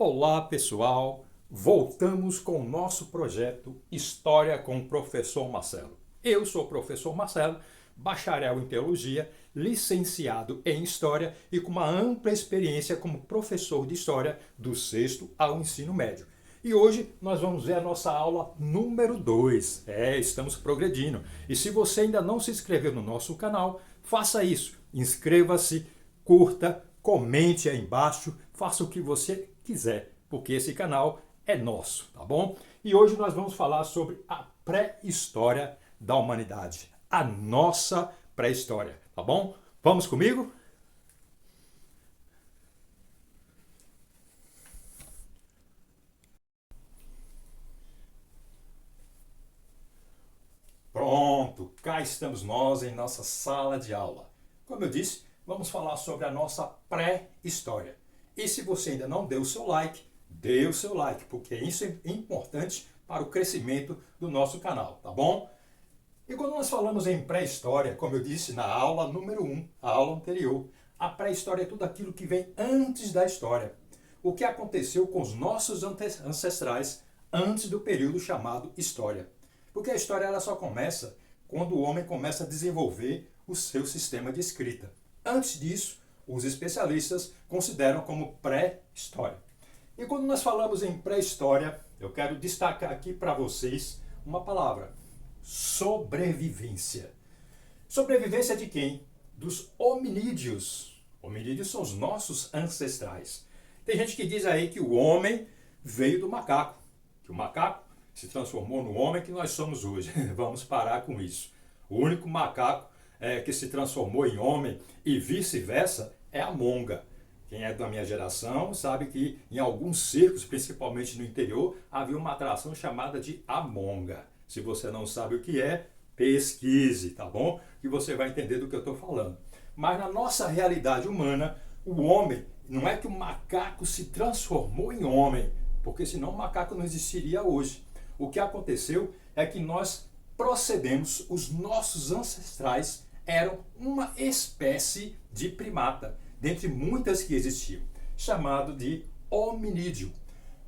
Olá pessoal, voltamos com o nosso projeto História com o Professor Marcelo. Eu sou o Professor Marcelo, bacharel em Teologia, licenciado em História e com uma ampla experiência como professor de História do sexto ao ensino médio. E hoje nós vamos ver a nossa aula número 2. Estamos progredindo. E se você ainda não se inscreveu no nosso canal, faça isso. Inscreva-se, curta, comente aí embaixo, faça o que você quiser, porque esse canal é nosso, tá bom? E hoje nós vamos falar sobre a pré-história da humanidade, a nossa pré-história, tá bom? Vamos comigo? Pronto, cá estamos nós em nossa sala de aula. Como eu disse, vamos falar sobre a nossa pré-história. E se você ainda não deu o seu like, dê o seu like, porque isso é importante para o crescimento do nosso canal, tá bom? E quando nós falamos em pré-história, como eu disse na aula número 1, a aula anterior, a pré-história é tudo aquilo que vem antes da história. O que aconteceu com os nossos ancestrais antes do período chamado história. Porque a história ela só começa quando o homem começa a desenvolver o seu sistema de escrita. Antes disso, os especialistas consideram como pré-história. E quando nós falamos em pré-história, eu quero destacar aqui para vocês uma palavra: sobrevivência. Sobrevivência de quem? Dos hominídeos. Hominídeos são os nossos ancestrais. Tem gente que diz aí que o homem veio do macaco, que o macaco se transformou no homem que nós somos hoje. Vamos parar com isso. O único macaco que se transformou em homem e vice-versa é a monga. Quem é da minha geração sabe que em alguns circos, principalmente no interior, havia uma atração chamada de amonga. Se você não sabe o que é, pesquise, tá bom? Que você vai entender do que eu estou falando. Mas na nossa realidade humana, o homem, não é que o macaco se transformou em homem, porque senão o macaco não existiria hoje. O que aconteceu é que nós procedemos, os nossos ancestrais eram uma espécie de primata, dentre muitas que existiam, chamado de hominídeo.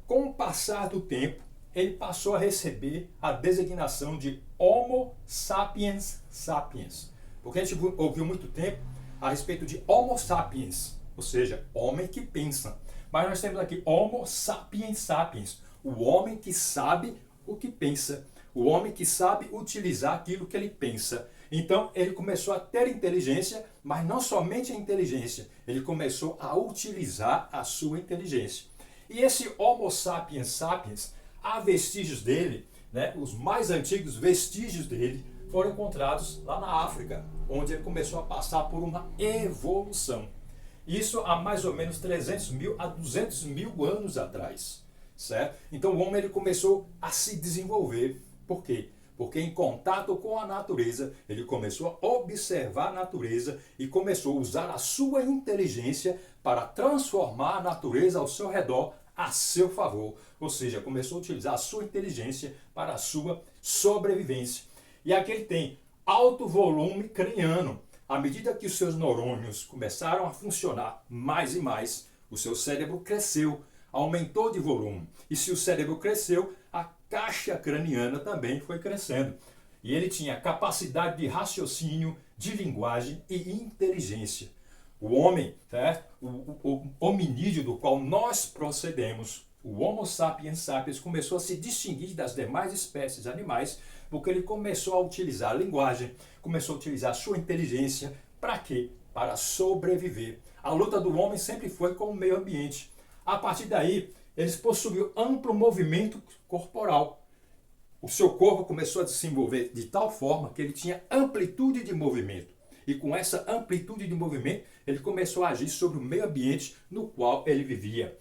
Com o passar do tempo, ele passou a receber a designação de Homo sapiens sapiens. Porque a gente ouviu muito tempo a respeito de Homo sapiens, ou seja, homem que pensa. Mas nós temos aqui Homo sapiens sapiens, o homem que sabe o que pensa, o homem que sabe utilizar aquilo que ele pensa. Então ele começou a ter inteligência, mas não somente a inteligência, ele começou a utilizar a sua inteligência. E esse Homo sapiens sapiens, há vestígios dele, né? Os mais antigos vestígios dele foram encontrados lá na África, onde ele começou a passar por uma evolução. Isso há mais ou menos 300 mil a 200 mil anos atrás, certo? Então o homem ele começou a se desenvolver. Por quê? Porque em contato com a natureza, ele começou a observar a natureza e começou a usar a sua inteligência para transformar a natureza ao seu redor a seu favor. Ou seja, começou a utilizar a sua inteligência para a sua sobrevivência. E aqui ele tem alto volume craniano. À medida que os seus neurônios começaram a funcionar mais e mais, o seu cérebro cresceu, aumentou de volume. E se o cérebro cresceu, a caixa craniana também foi crescendo. E ele tinha capacidade de raciocínio, de linguagem e inteligência. O homem, certo? O hominídeo do qual nós procedemos, o Homo sapiens sapiens, começou a se distinguir das demais espécies animais, porque ele começou a utilizar a linguagem, começou a utilizar a sua inteligência. Para quê? Para sobreviver. A luta do homem sempre foi com o meio ambiente. A partir daí, eles possuíam amplo movimento corporal. O seu corpo começou a desenvolver de tal forma que ele tinha amplitude de movimento. E com essa amplitude de movimento, ele começou a agir sobre o meio ambiente no qual ele vivia.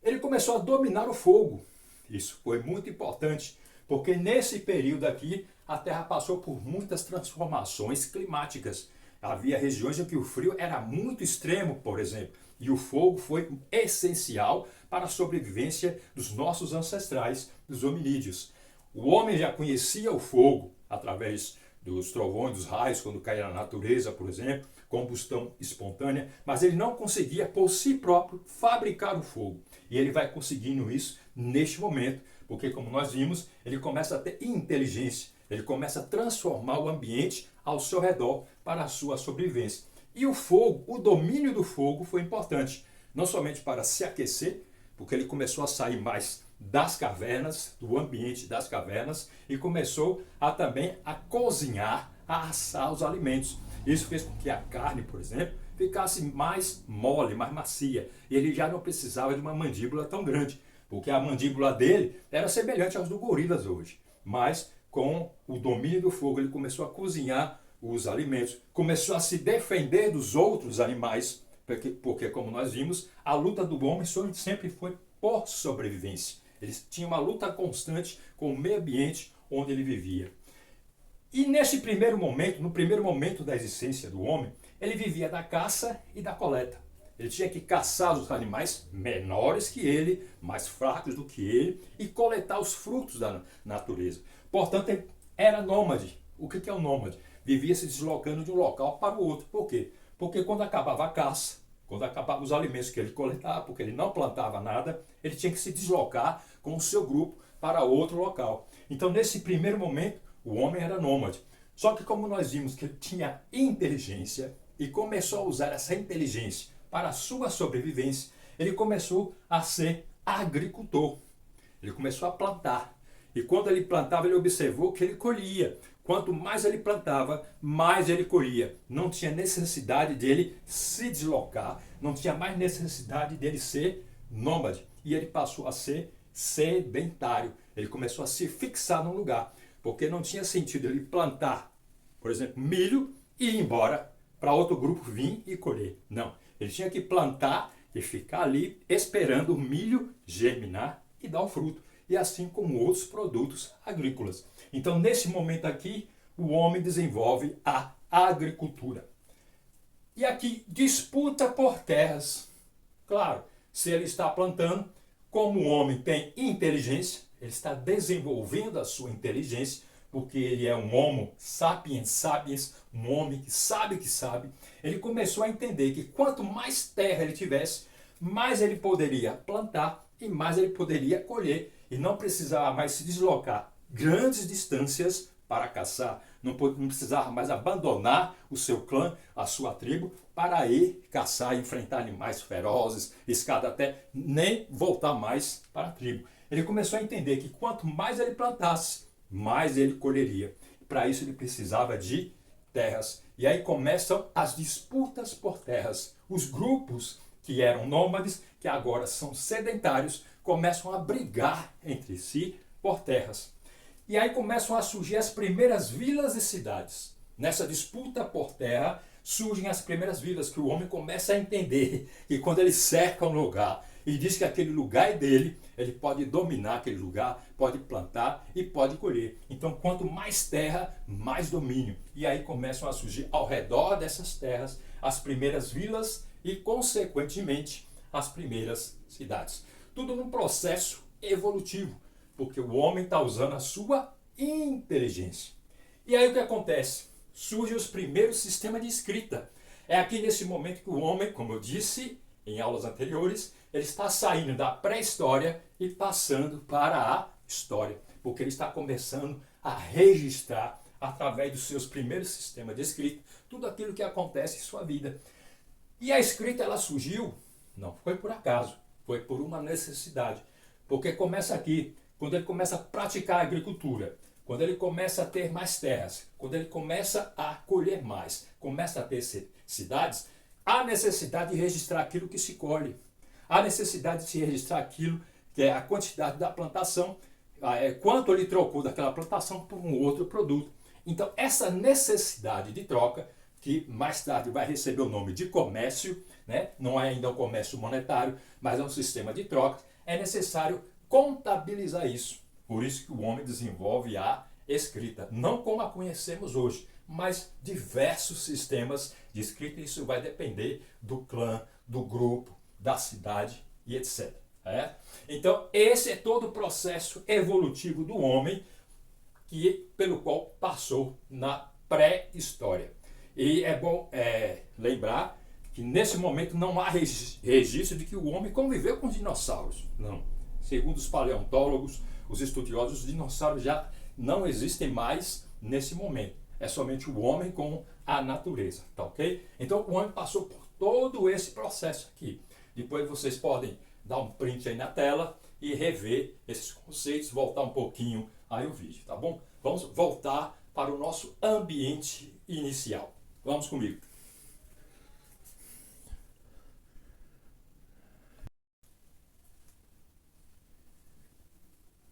Ele começou a dominar o fogo. Isso foi muito importante, porque nesse período aqui, a Terra passou por muitas transformações climáticas. Havia regiões em que o frio era muito extremo, por exemplo, e o fogo foi essencial para a sobrevivência dos nossos ancestrais, dos hominídeos. O homem já conhecia o fogo através dos trovões, dos raios, quando caía na natureza, por exemplo, combustão espontânea, mas ele não conseguia por si próprio fabricar o fogo. E ele vai conseguindo isso neste momento, porque como nós vimos, ele começa a ter inteligência, ele começa a transformar o ambiente ao seu redor para a sua sobrevivência. E o fogo, o domínio do fogo foi importante, não somente para se aquecer, porque ele começou a sair mais das cavernas, do ambiente das cavernas, e começou a também a cozinhar, a assar os alimentos. Isso fez com que a carne, por exemplo, ficasse mais mole, mais macia. E ele já não precisava de uma mandíbula tão grande, porque a mandíbula dele era semelhante aos do gorilas hoje. Mas com o domínio do fogo, ele começou a cozinhar os alimentos, começou a se defender dos outros animais, porque como nós vimos, a luta do homem sempre foi por sobrevivência. Eles tinham uma luta constante com o meio ambiente onde ele vivia. E nesse primeiro momento, no primeiro momento da existência do homem, ele vivia da caça e da coleta. Ele tinha que caçar os animais menores que ele, mais fracos do que ele, e coletar os frutos da natureza. Portanto, ele era nômade. O que é um nômade? Vivia se deslocando de um local para o outro. Por quê? Porque quando acabava a caça, quando acabavam os alimentos que ele coletava, porque ele não plantava nada, ele tinha que se deslocar com o seu grupo para outro local. Então, nesse primeiro momento, o homem era nômade. Só que como nós vimos que ele tinha inteligência e começou a usar essa inteligência para a sua sobrevivência, ele começou a ser agricultor. Ele começou a plantar. E quando ele plantava, ele observou que ele colhia. Quanto mais ele plantava, mais ele colhia. Não tinha necessidade dele se deslocar, não tinha mais necessidade dele ser nômade. E ele passou a ser sedentário. Ele começou a se fixar num lugar, porque não tinha sentido ele plantar, por exemplo, milho e ir embora para outro grupo vir e colher. Não, ele tinha que plantar e ficar ali esperando o milho germinar e dar o fruto. E assim como outros produtos agrícolas. Então, nesse momento aqui, o homem desenvolve a agricultura. E aqui, disputa por terras. Claro, se ele está plantando, como o homem tem inteligência, ele está desenvolvendo a sua inteligência, porque ele é um homo sapiens sapiens, um homem que sabe, ele começou a entender que quanto mais terra ele tivesse, mais ele poderia plantar e mais ele poderia colher. E não precisava mais se deslocar grandes distâncias para caçar. Não precisava mais abandonar o seu clã, a sua tribo, para ir caçar e enfrentar animais ferozes, escada até, nem voltar mais para a tribo. Ele começou a entender que quanto mais ele plantasse, mais ele colheria. Para isso ele precisava de terras. E aí começam as disputas por terras. Os grupos que eram nômades, que agora são sedentários, começam a brigar entre si por terras. E aí começam a surgir as primeiras vilas e cidades. Nessa disputa por terra, surgem as primeiras vilas, que o homem começa a entender que quando ele cerca um lugar e diz que aquele lugar é dele, ele pode dominar aquele lugar, pode plantar e pode colher. Então, quanto mais terra, mais domínio. E aí começam a surgir ao redor dessas terras as primeiras vilas e, consequentemente, as primeiras cidades. Tudo num processo evolutivo, porque o homem está usando a sua inteligência. E aí o que acontece? Surgem os primeiros sistemas de escrita. É aqui nesse momento que o homem, como eu disse em aulas anteriores, ele está saindo da pré-história e passando para a história, porque ele está começando a registrar, através dos seus primeiros sistemas de escrita, tudo aquilo que acontece em sua vida. E a escrita, ela surgiu, não foi por acaso, foi por uma necessidade. Porque começa aqui, quando ele começa a praticar a agricultura, quando ele começa a ter mais terras, quando ele começa a colher mais, começa a ter cidades, há necessidade de registrar aquilo que se colhe. Há necessidade de se registrar aquilo que é a quantidade da plantação, quanto ele trocou daquela plantação por um outro produto. Então, essa necessidade de troca, que mais tarde vai receber o nome de comércio, né? Não é ainda um comércio monetário, mas é um sistema de troca, é necessário contabilizar isso. Por isso que o homem desenvolve a escrita, não como a conhecemos hoje, mas diversos sistemas de escrita. Isso vai depender do clã, do grupo, da cidade e etc. Então, esse é todo o processo evolutivo do homem pelo qual passou na pré-história. E é bom lembrar que nesse momento não há registro de que o homem conviveu com os dinossauros. Não. Segundo os paleontólogos, os estudiosos, os dinossauros já não existem mais nesse momento. É somente o homem com a natureza, tá ok? Então o homem passou por todo esse processo aqui. Depois vocês podem dar um print aí na tela e rever esses conceitos, voltar um pouquinho aí o vídeo, tá bom? Vamos voltar para o nosso ambiente inicial. Vamos comigo.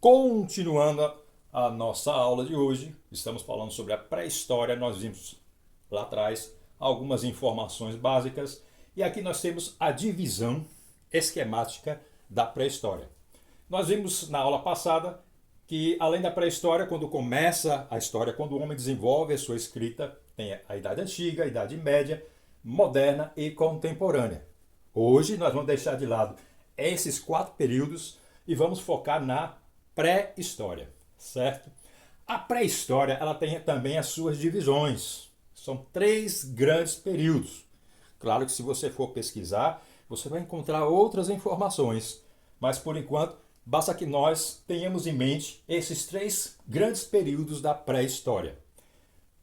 Continuando a nossa aula de hoje, estamos falando sobre a pré-história. Nós vimos lá atrás algumas informações básicas e aqui nós temos a divisão esquemática da pré-história. Nós vimos na aula passada que além da pré-história, quando começa a história, quando o homem desenvolve a sua escrita, tem a Idade Antiga, a Idade Média, Moderna e Contemporânea. Hoje nós vamos deixar de lado esses 4 períodos e vamos focar na pré-história, certo? A pré-história ela tem também as suas divisões. São 3 grandes períodos. Claro que se você for pesquisar, você vai encontrar outras informações, mas por enquanto basta que nós tenhamos em mente esses 3 grandes períodos da pré-história: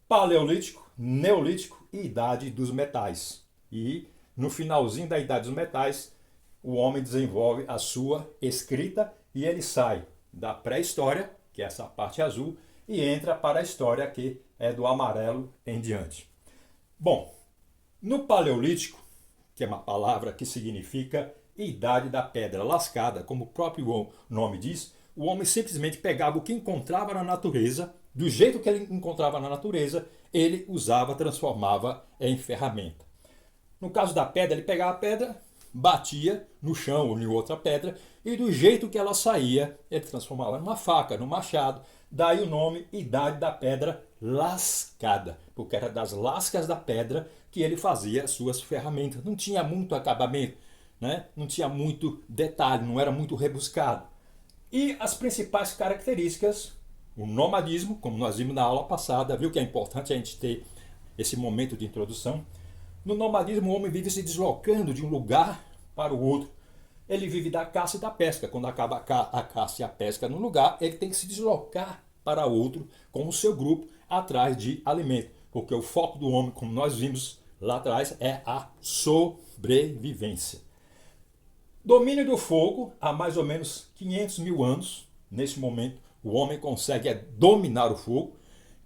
Paleolítico, Neolítico e Idade dos Metais. E no finalzinho da Idade dos Metais, o homem desenvolve a sua escrita e ele sai da pré-história, que é essa parte azul, e entra para a história, que é do amarelo em diante. Bom, no Paleolítico, que é uma palavra que significa Idade da Pedra Lascada, como o próprio nome diz, o homem simplesmente pegava o que encontrava na natureza, do jeito que ele encontrava na natureza, ele usava, transformava em ferramenta. No caso da pedra, ele pegava a pedra, batia no chão ou em outra pedra, e do jeito que ela saía, ele transformava numa faca, num machado. Daí o nome Idade da Pedra Lascada, porque era das lascas da pedra que ele fazia as suas ferramentas. Não tinha muito acabamento, né? Não tinha muito detalhe, não era muito rebuscado. E as principais características, o nomadismo, como nós vimos na aula passada, viu que é importante a gente ter esse momento de introdução. No nomadismo, o homem vive se deslocando de um lugar para o outro. Ele vive da caça e da pesca. Quando acaba a caça e a pesca num lugar, ele tem que se deslocar para outro com o seu grupo atrás de alimento. Porque o foco do homem, como nós vimos lá atrás, é a sobrevivência. Domínio do fogo, há mais ou menos 500 mil anos. Nesse momento, o homem consegue dominar o fogo,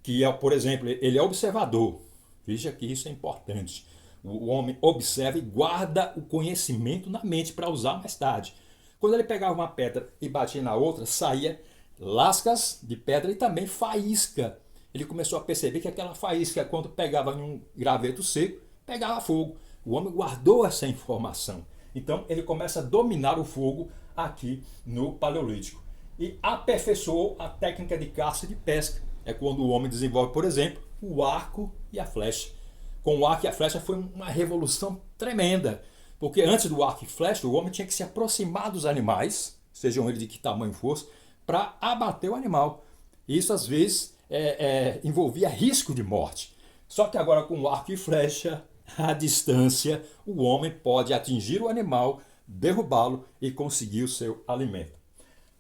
que é, por exemplo, ele é observador. Veja que isso é importante. O homem observa e guarda o conhecimento na mente para usar mais tarde. Quando ele pegava uma pedra e batia na outra, saía lascas de pedra e também faísca. Ele começou a perceber que aquela faísca, quando pegava em um graveto seco, pegava fogo. O homem guardou essa informação. Então ele começa a dominar o fogo aqui no Paleolítico. E aperfeiçoou a técnica de caça e de pesca. É quando o homem desenvolve, por exemplo, o arco e a flecha. Com o arco e a flecha foi uma revolução tremenda, porque antes do arco e flecha o homem tinha que se aproximar dos animais, sejam eles de que tamanho fosse, para abater o animal. Isso às vezes envolvia risco de morte. Só que agora com o arco e flecha, à distância, o homem pode atingir o animal, derrubá-lo e conseguir o seu alimento.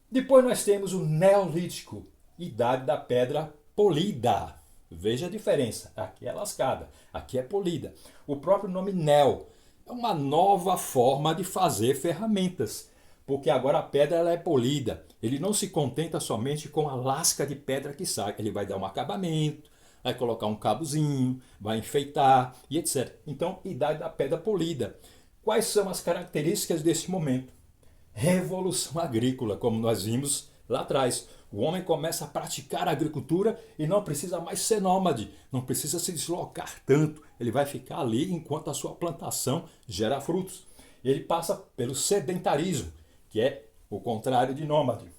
Depois nós temos o Neolítico, Idade da Pedra Polida. Veja a diferença, aqui é lascada, aqui é polida. O próprio nome Neo é uma nova forma de fazer ferramentas, porque agora a pedra ela é polida. Ele não se contenta somente com a lasca de pedra que sai, ele vai dar um acabamento, vai colocar um cabozinho, vai enfeitar e etc. Então, Idade da Pedra Polida. Quais são as características desse momento? Revolução agrícola, como nós vimos lá atrás. O homem começa a praticar a agricultura e não precisa mais ser nômade, não precisa se deslocar tanto. Ele vai ficar ali enquanto a sua plantação gera frutos. Ele passa pelo sedentarismo, que é o contrário de nômade.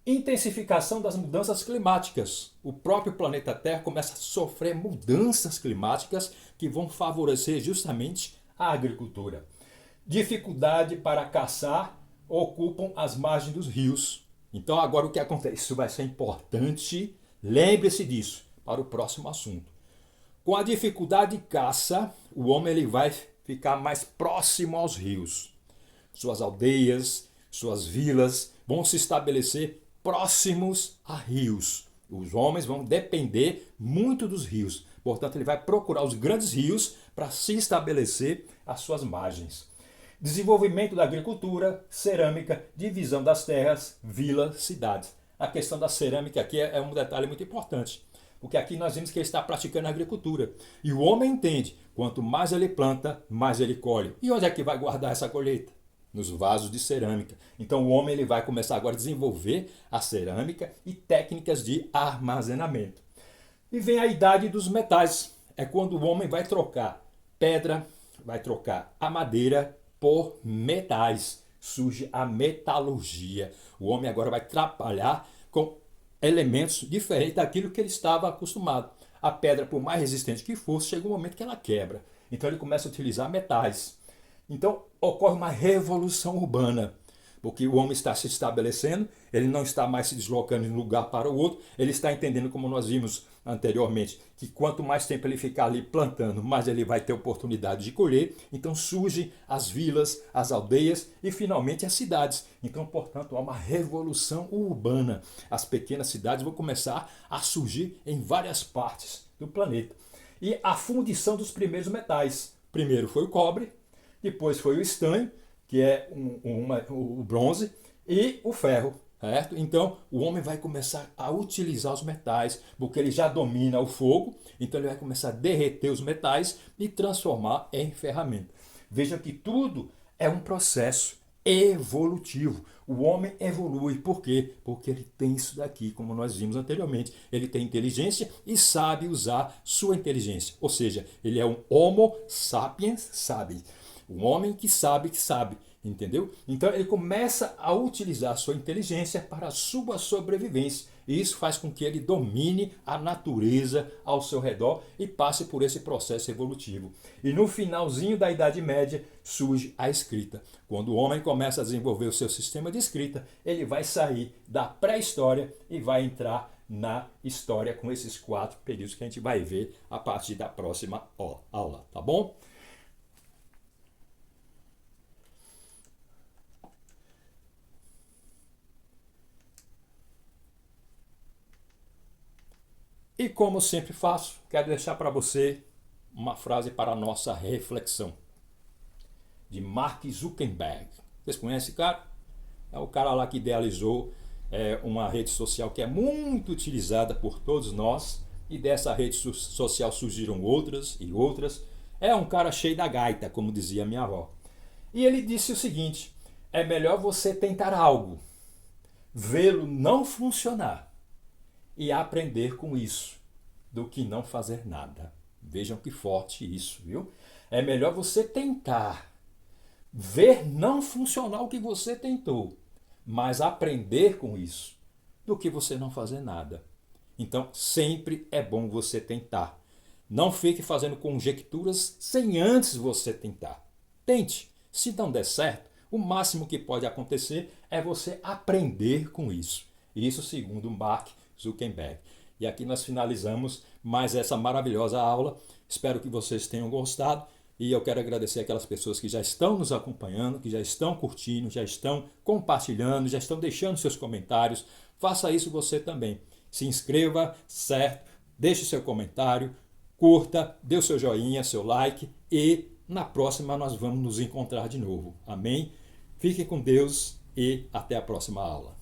Intensificação das mudanças climáticas. O próprio planeta Terra começa a sofrer mudanças climáticas que vão favorecer justamente a agricultura. Dificuldade para caçar ocupam as margens dos rios. Então agora o que acontece? Isso vai ser importante, lembre-se disso. para o próximo assunto. Com a dificuldade de caça, o homem ele vai ficar mais próximo aos rios. Suas aldeias, suas vilas vão se estabelecer próximos a rios. Os homens vão depender muito dos rios. Portanto, ele vai procurar os grandes rios para se estabelecer às suas margens. Desenvolvimento da agricultura, cerâmica, divisão das terras, vilas, cidades. A questão da cerâmica aqui é um detalhe muito importante. Porque aqui nós vimos que ele está praticando a agricultura. E o homem entende, quanto mais ele planta, mais ele colhe. E onde é que vai guardar essa colheita? Nos vasos de cerâmica. Então o homem ele vai começar agora a desenvolver a cerâmica e técnicas de armazenamento. E vem a idade dos metais. É quando o homem vai trocar pedra, vai trocar a madeira por metais. Surge a metalurgia. O homem agora vai trabalhar com elementos diferentes daquilo que ele estava acostumado. A pedra, por mais resistente que fosse, chega um momento que ela quebra. Então ele começa a utilizar metais. Então ocorre uma revolução urbana, porque o homem está se estabelecendo, ele não está mais se deslocando de um lugar para o outro, ele está entendendo, como nós vimos anteriormente, que quanto mais tempo ele ficar ali plantando, mais ele vai ter oportunidade de colher. Então surgem as vilas, as aldeias e finalmente as cidades. Então, portanto, há uma revolução urbana. As pequenas cidades vão começar a surgir em várias partes do planeta. E a fundição dos primeiros metais. Primeiro foi o cobre, depois foi o estanho, que é o bronze, e o ferro. Certo? Então o homem vai começar a utilizar os metais, porque ele já domina o fogo, então ele vai começar a derreter os metais e transformar em ferramenta. Veja que tudo é um processo evolutivo. O homem evolui. Por quê? Porque ele tem isso daqui, como nós vimos anteriormente. Ele tem inteligência e sabe usar sua inteligência. Ou seja, ele é um Homo sapiens sapiens. Um homem que sabe que sabe. Entendeu? Então ele começa a utilizar a sua inteligência para a sua sobrevivência. E isso faz com que ele domine a natureza ao seu redor e passe por esse processo evolutivo. E no finalzinho da Idade Média surge a escrita. Quando o homem começa a desenvolver o seu sistema de escrita, ele vai sair da pré-história e vai entrar na história com esses 4 períodos que a gente vai ver a partir da próxima aula, tá bom? E como sempre faço, quero deixar para você uma frase para a nossa reflexão. De Mark Zuckerberg. Vocês conhecem esse cara? É o cara lá que idealizou uma rede social que é muito utilizada por todos nós. E dessa rede social surgiram outras e outras. É um cara cheio da gaita, como dizia minha avó. E ele disse o seguinte: é melhor você tentar algo, vê-lo não funcionar e aprender com isso, do que não fazer nada. Vejam que forte isso, viu? É melhor você tentar, ver não funcionar o que você tentou, mas aprender com isso, do que você não fazer nada. Então, sempre é bom você tentar. Não fique fazendo conjecturas sem antes você tentar. Tente. Se não der certo, o máximo que pode acontecer é você aprender com isso. Isso segundo Mark Zuckerberg. E aqui nós finalizamos mais essa maravilhosa aula. Espero que vocês tenham gostado. E eu quero agradecer aquelas pessoas que já estão nos acompanhando, que já estão curtindo, já estão compartilhando, já estão deixando seus comentários. Faça isso você também. Se inscreva, certo? Deixe seu comentário, curta, dê o seu joinha, seu like. E na próxima nós vamos nos encontrar de novo. Amém? Fiquem com Deus e até a próxima aula.